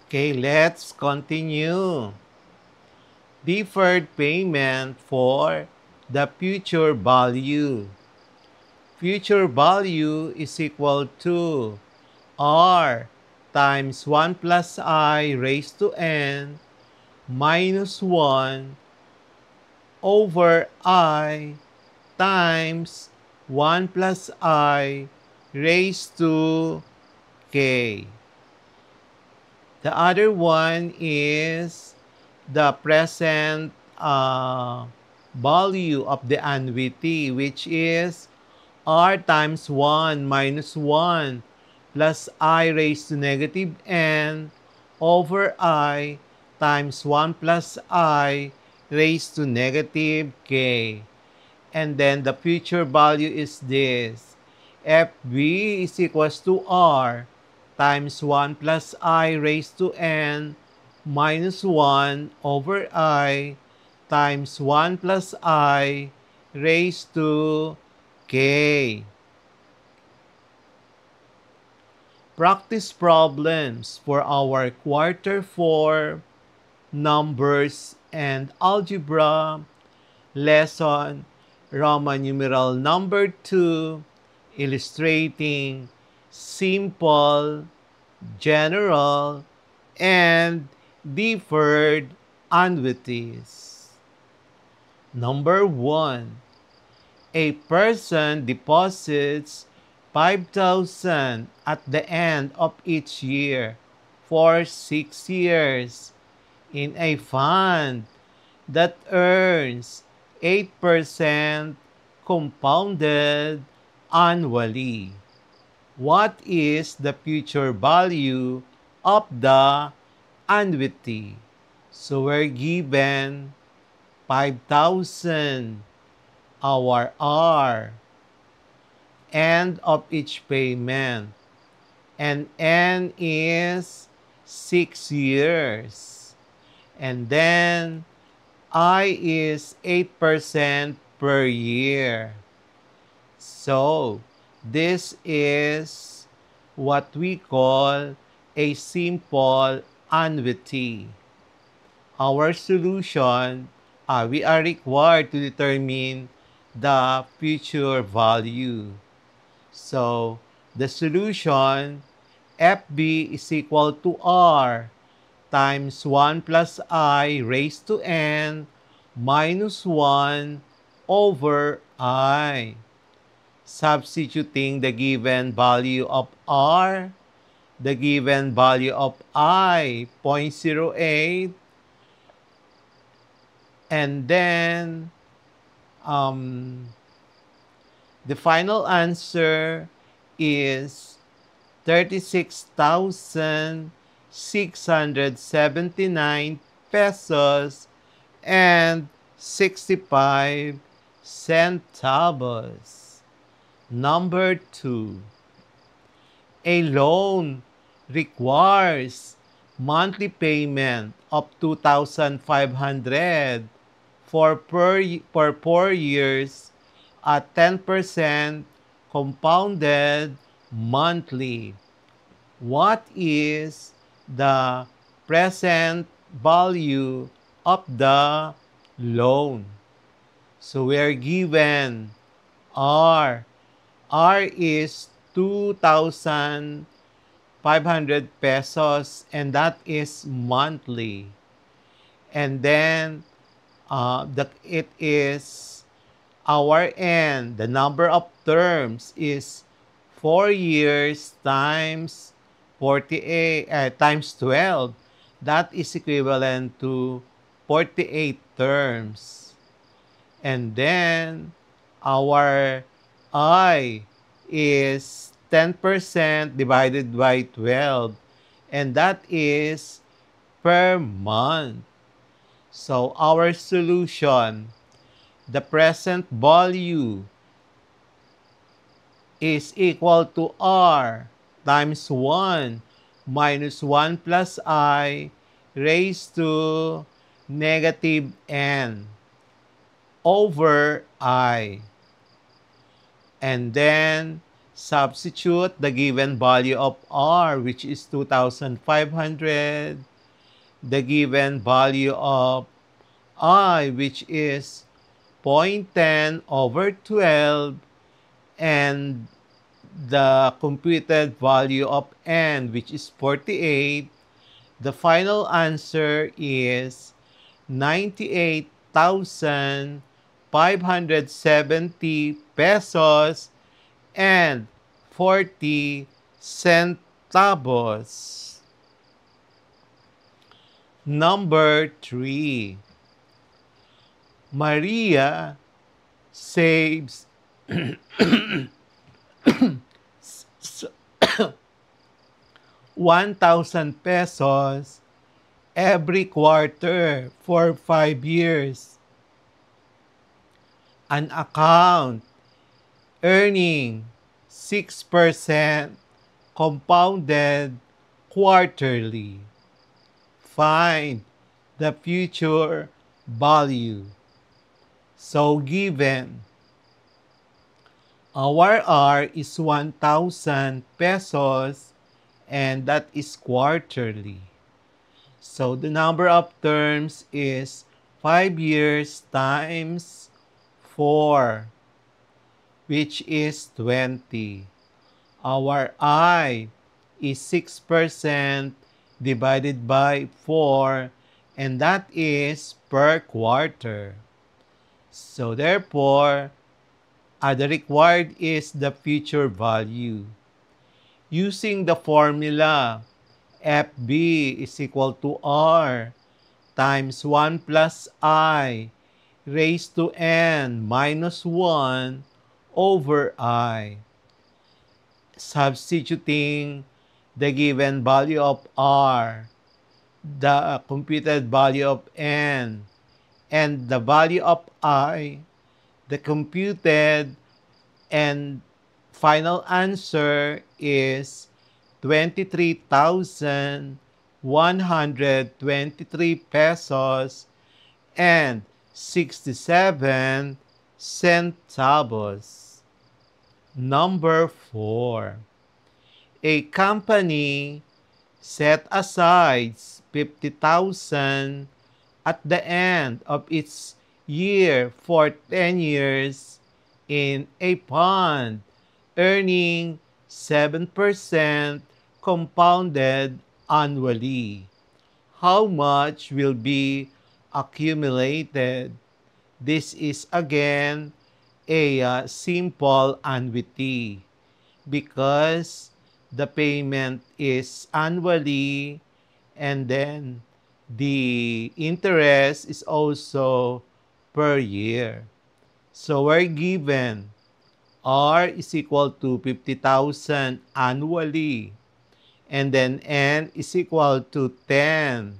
Okay, let's continue. Deferred payment for the future value. Future value is equal to R times 1 plus I raised to n minus 1 over I times 1 plus I raised to k. The other one is the present value of the annuity, which is r times 1 minus 1 plus I raised to negative n over I times 1 plus I raised to negative k. And then the future value is this. FB is equals to R times 1 plus I raised to n minus 1 over I times 1 plus I raised to k. Practice problems for our quarter 4 numbers and algebra lesson Roman numeral number 2, illustrating simple, general, and deferred annuities. Number 1. A person deposits 5,000 at the end of each year for 6 years in a fund that earns 8% compounded annually. What is the future value of the annuity? So we're given 5,000, our R, end of each payment, and N is 6 years. And then I is 8% per year. So, this is what we call a simple annuity. Our solution, we are required to determine the future value. So, the solution, FB is equal to R times 1 plus I raised to n minus 1 over I. Substituting the given value of R, the given value of I, 0.08, and then the final answer is 36,679 pesos and 65 centavos. Number 2. A loan requires monthly payment of 2,500 for 4 years at 10% compounded monthly. What is the present value of the loan? So we are given R. R is 2,500 pesos, and that is monthly. And then it is our N. The number of terms is 4 years times 48 times 12. That is equivalent to 48 terms. And then our I is 10% divided by 12. And that is per month. So our solution, the present value is equal to R times 1 minus 1 plus I raised to negative n over I. And then Substitute the given value of R, which is 2,500, the given value of I, which is 0.10 over 12, and the computed value of N, which is 48. The final answer is 98,570 pesos and 40 centavos. Number 3. Maria saves 1,000 pesos every quarter for 5 years. An account earning 6% compounded quarterly. Find the future value. So given our R is 1,000 pesos and that is quarterly. So the number of terms is 5 years times 4, which is 20. Our I is 6% divided by 4, and that is per quarter. So therefore, the required is the future value. Using the formula, FB is equal to R times 1 plus I raised to N minus 1 over I. Substituting the given value of R, the computed value of N, and the value of I, the computed and final answer is 23,123 pesos and 67 centavos. Number 4. A company set aside 50,000 at the end of its year for 10 years in a fund, earning 7% compounded annually. How much will be accumulated? This is again a simple annuity because the payment is annually and then the interest is also per year. So we're given R is equal to 50,000 annually, and then N is equal to 10.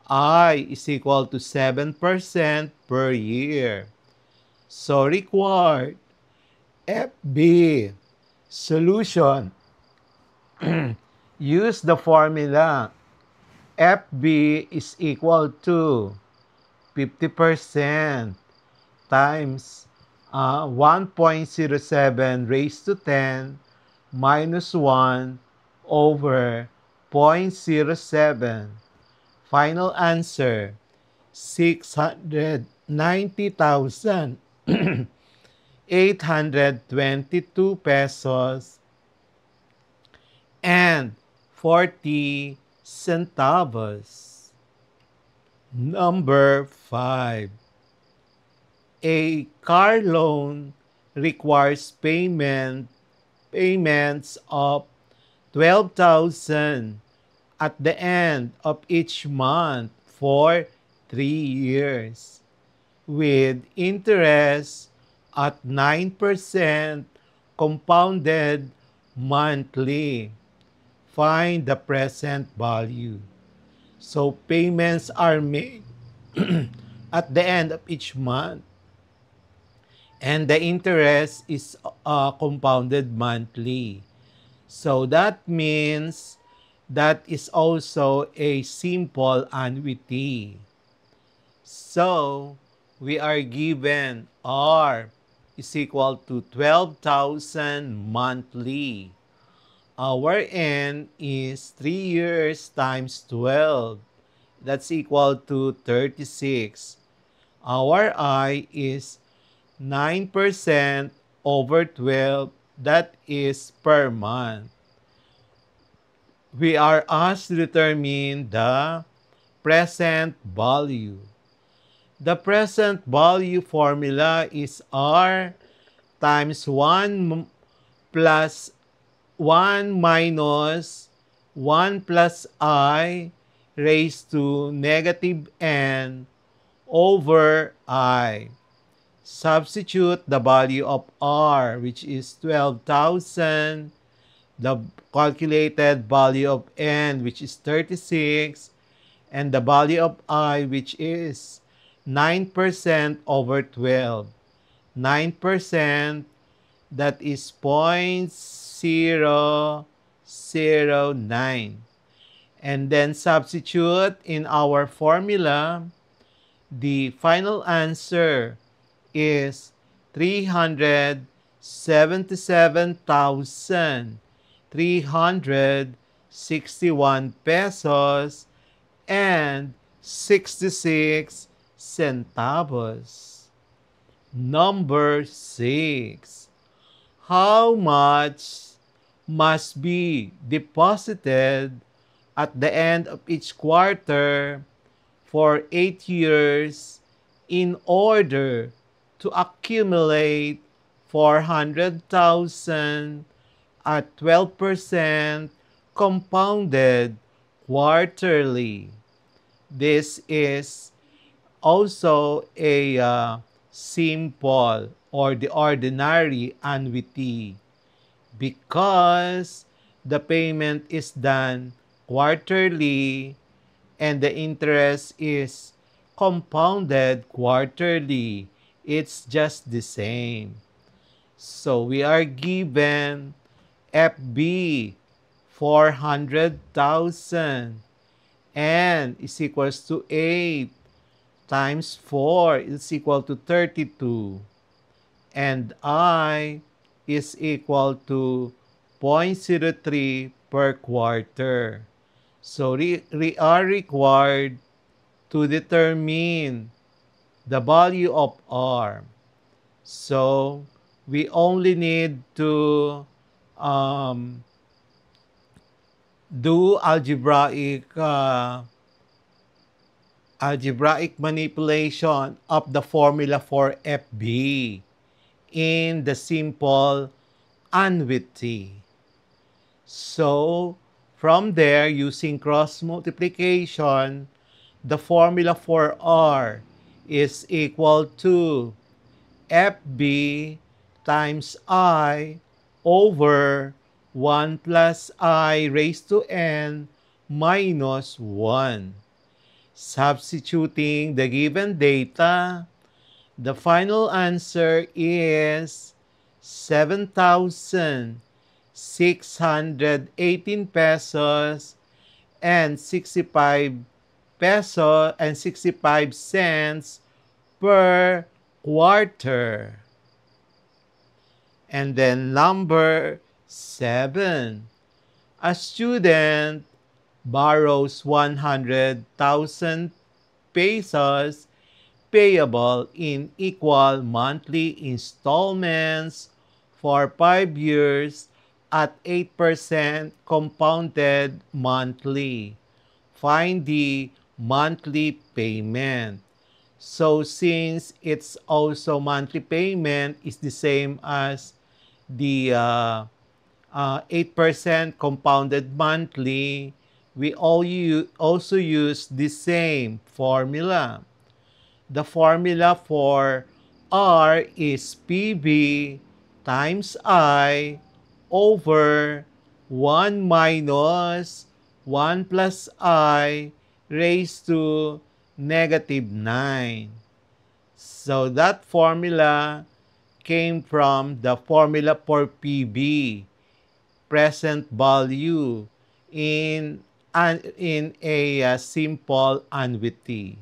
I is equal to 7% per year. So required FB solution. Use the formula. FB is equal to 50% times 1.07 raised to 10 minus 1 over 0.07. Final answer, 690,822 pesos and 40 centavos. Number 5. A car loan requires payments of 12,000 at the end of each month for 3 years with interest at 9% compounded monthly. Find the present value. So payments are made at the end of each month and the interest is compounded monthly. So that means that is also a simple annuity. So we are given R is equal to 12,000 monthly. Our N is 3 years times 12. That's equal to 36. Our I is 9% over 12. That is per month. We are asked to determine the present value. The present value formula is R times 1 plus 1 minus 1 plus I raised to negative N over I. Substitute the value of R, which is 12,000, the calculated value of N, which is 36, and the value of I, which is 9% over 12. 9%, that is 0.009. And then substitute in our formula, the final answer is 377,361 pesos and 66 centavos. Number 6. How much must be deposited at the end of each quarter for 8 years in order to accumulate 400,000 at 12% compounded quarterly? This is also a simple or the ordinary annuity because the payment is done quarterly and the interest is compounded quarterly. It's just the same. So we are given FB 400,000 and is equals to 8 times 4 is equal to 32. And I is equal to 0.03 per quarter. So we are required to determine the value of R. So we only need to do algebraic manipulation of the formula for FB in the simple annuity. So from there, using cross multiplication, the formula for R is equal to FB times I over 1 plus I raised to N minus 1. Substituting the given data, the final answer is 7,618 pesos and 65 cents per quarter. And then number 7. A student borrows 100,000 pesos payable in equal monthly installments for 5 years at 8% compounded monthly. Find the monthly payment. So since it's also monthly payment is the same as the 8% compounded monthly, we also use the same formula. The formula for R is PB times I over 1 minus 1 plus I raised to negative 9. So that formula came from the formula for PB, present value, in a simple annuity.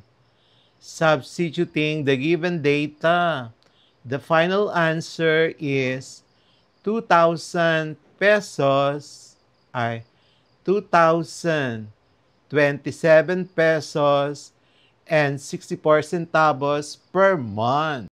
Substituting the given data, The final answer is 2,000 pesos, ay 2,027 pesos and 64 centavos per month.